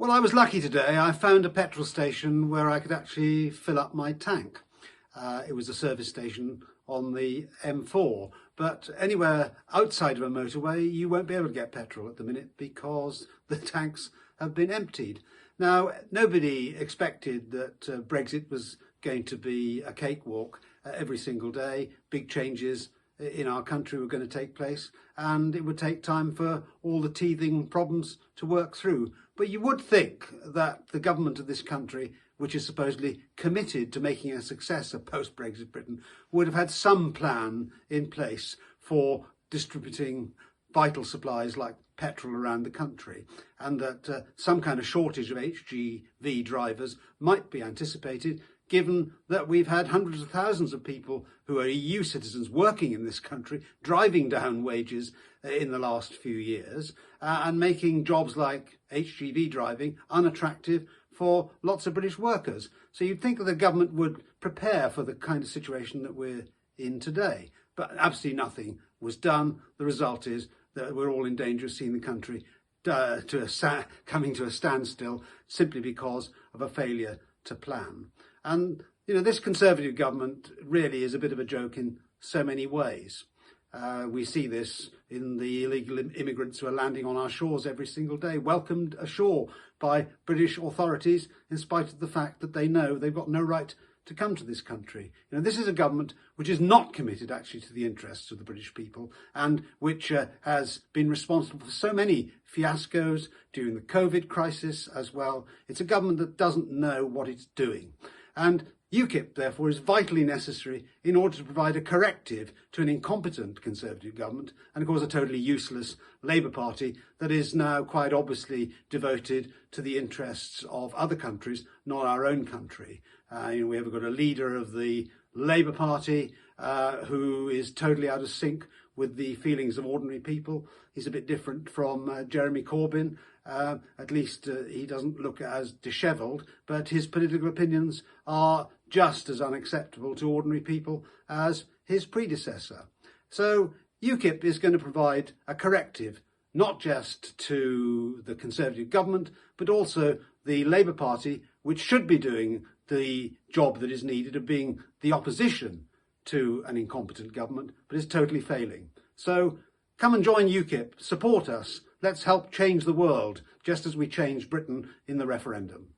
Well, I was lucky today. I found a petrol station where I could actually fill up my tank. It was a service station on the M4, but anywhere outside of a motorway you won't be able to get petrol at the minute because the tanks have been emptied. Now, nobody expected that Brexit was going to be a cakewalk every single day. Big changes in our country were going to take place, and it would take time for all the teething problems to work through. But you would think that the government of this country, which is supposedly committed to making a success of post-Brexit Britain, would have had some plan in place for distributing vital supplies like petrol around the country, and that some kind of shortage of HGV drivers might be anticipated, given that we've had hundreds of thousands of people who are EU citizens working in this country, driving down wages in the last few years, and making jobs like HGV driving unattractive for lots of British workers. So you'd think that the government would prepare for the kind of situation that we're in today. But absolutely nothing was done. The result is that we're all in danger of seeing the country coming to a standstill simply because of a failure to plan. And, this Conservative government really is a bit of a joke in so many ways. We see this in the illegal immigrants who are landing on our shores every single day, welcomed ashore by British authorities in spite of the fact that they know they've got no right to come to this country. This is a government which is not committed actually to the interests of the British people, and which has been responsible for so many fiascos during the COVID crisis as well. It's a government that doesn't know what it's doing. And UKIP, therefore, is vitally necessary in order to provide a corrective to an incompetent Conservative government and, of course, a totally useless Labour Party that is now quite obviously devoted to the interests of other countries, not our own country. We have got a leader of the Labour Party who is totally out of sync with the feelings of ordinary people. He's a bit different from Jeremy Corbyn. At least he doesn't look as dishevelled, but his political opinions are just as unacceptable to ordinary people as his predecessor. So UKIP is going to provide a corrective, not just to the Conservative government, but also the Labour Party, which should be doing the job that is needed of being the opposition to an incompetent government, but is totally failing. So come and join UKIP, support us, let's help change the world, just as we changed Britain in the referendum.